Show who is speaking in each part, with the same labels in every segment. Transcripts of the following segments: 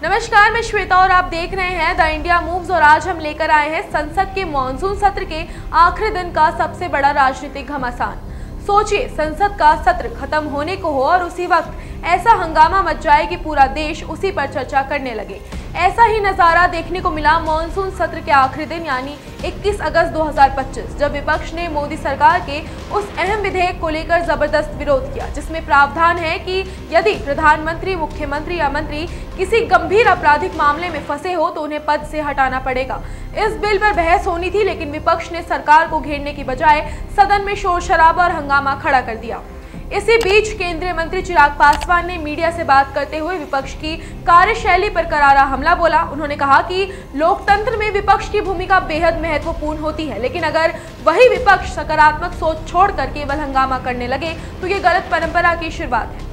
Speaker 1: नमस्कार, मैं श्वेता और आप देख रहे हैं द इंडिया मूव्स और आज हम लेकर आए हैं संसद के मॉनसून सत्र के आखिरी दिन का सबसे बड़ा राजनीतिक घमासान। सोचिए, संसद का सत्र खत्म होने को हो और उसी वक्त ऐसा हंगामा मच जाए कि पूरा देश उसी पर चर्चा करने लगे। ऐसा ही नजारा देखने को मिला मॉनसून सत्र के आखिरी दिन यानी 21 अगस्त 2025, जब विपक्ष ने मोदी सरकार के उस अहम विधेयक को लेकर जबरदस्त विरोध किया, जिसमें प्रावधान है कि यदि प्रधानमंत्री, मुख्यमंत्री या मंत्री किसी गंभीर आपराधिक मामले में फंसे हो तो उन्हें पद से हटाना पड़ेगा। इस बिल पर बहस होनी थी, लेकिन विपक्ष ने सरकार को घेरने की बजाय सदन में शोर शराबा और हंगामा खड़ा कर दिया। इसी बीच केंद्रीय मंत्री चिराग पासवान ने मीडिया से बात करते हुए विपक्ष की कार्यशैली पर करारा हमला बोला। उन्होंने कहा कि लोकतंत्र में विपक्ष की भूमिका बेहद महत्वपूर्ण होती है, लेकिन अगर वही विपक्ष सकारात्मक सोच छोड़कर केवल हंगामा करने लगे तो ये गलत परंपरा की शुरुआत है।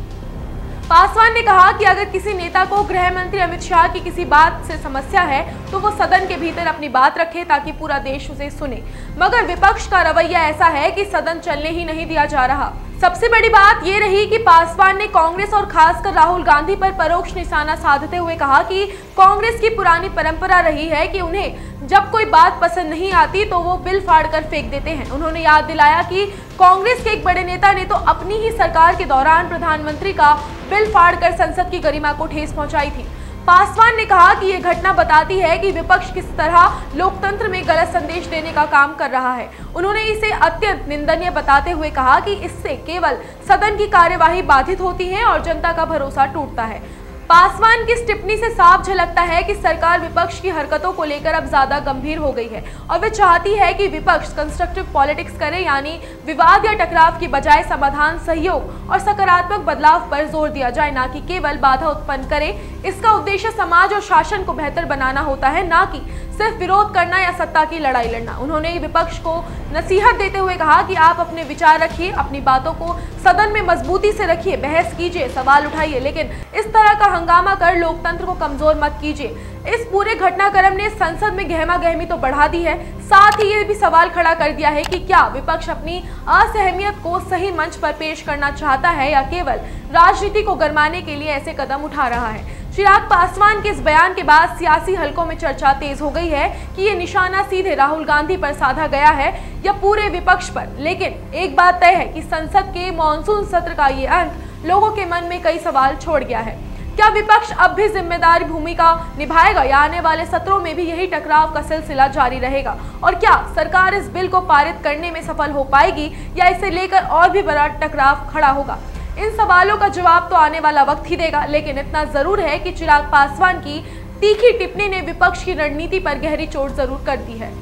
Speaker 1: पासवान ने कहा कि अगर किसी नेता को गृह मंत्री अमित शाह की किसी बात से समस्या है तो वो सदन के भीतर अपनी बात रखे ताकि पूरा देश उसे सुने, मगर विपक्ष का रवैया ऐसा है कि सदन चलने ही नहीं दिया जा रहा। सबसे बड़ी बात ये रही कि पासवान ने कांग्रेस और खासकर राहुल गांधी पर परोक्ष निशाना साधते हुए कहा कि कांग्रेस की पुरानी परंपरा रही है कि उन्हें जब कोई बात पसंद नहीं आती तो वो बिल फाड़ कर फेंक देते हैं। उन्होंने याद दिलाया कि कांग्रेस के एक बड़े नेता ने तो अपनी ही सरकार के दौरान प्रधानमंत्री का बिल फाड़कर संसद की गरिमा को ठेस पहुंचाई थी। पासवान ने कहा कि यह घटना बताती है कि विपक्ष किस तरह लोकतंत्र में गलत संदेश देने का काम कर रहा है। उन्होंने इसे अत्यंत निंदनीय बताते हुए कहा कि इससे केवल सदन की कार्यवाही बाधित होती है और जनता का भरोसा टूटता है। पासवान की इस टिप्पणी से साफ झलकता है कि सरकार विपक्ष की हरकतों को लेकर अब ज्यादा गंभीर हो गई है और वे चाहती है कि विपक्ष कंस्ट्रक्टिव पॉलिटिक्स करे, यानी विवाद या टकराव की बजाय समाधान, सहयोग और सकारात्मक बदलाव पर जोर दिया जाए, ना कि केवल बाधा उत्पन्न करे। इसका उद्देश्य समाज और शासन को बेहतर बनाना होता है, ना कि सिर्फ विरोध करना या सत्ता की लड़ाई लड़ना। उन्होंने विपक्ष को नसीहत देते हुए कहा कि आप अपने विचार रखिए, अपनी बातों को सदन में मजबूती से रखिए, बहस कीजिए, सवाल उठाइए, लेकिन इस तरह का हंगामा कर लोकतंत्र को कमजोर मत कीजिए। इस पूरे घटनाक्रम ने संसद में गहमा गहमी तो बढ़ा दी है, साथ ही ये भी सवाल खड़ा कर दिया है कि क्या विपक्ष अपनी असहमियत को सही मंच पर पेश करना चाहता है या केवल राजनीति को गरमाने के लिए ऐसे कदम उठा रहा है। चिराग पासवान के इस बयान के बाद सियासी हलकों में चर्चा तेज हो गई है कि ये निशाना सीधे राहुल गांधी पर साधा गया है या पूरे विपक्ष पर। लेकिन एक बात तय है कि संसद के मॉनसून सत्र का ये अंत लोगों के मन में कई सवाल छोड़ गया है। क्या विपक्ष अब भी जिम्मेदारी भूमिका निभाएगा या आने वाले सत्रों में भी यही टकराव का सिलसिला जारी रहेगा? और क्या सरकार इस बिल को पारित करने में सफल हो पाएगी या इसे लेकर और भी बड़ा टकराव खड़ा होगा? इन सवालों का जवाब तो आने वाला वक्त ही देगा, लेकिन इतना जरूर है कि चिराग पासवान की तीखी टिप्पणी ने विपक्ष की रणनीति पर गहरी चोट जरूर कर दी है।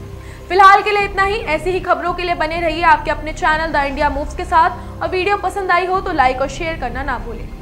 Speaker 1: फिलहाल के लिए इतना ही। ऐसी ही खबरों के लिए बने रहिए आपके अपने चैनल द इंडिया मूव्स के साथ, और वीडियो पसंद आई हो तो लाइक और शेयर करना ना भूलें।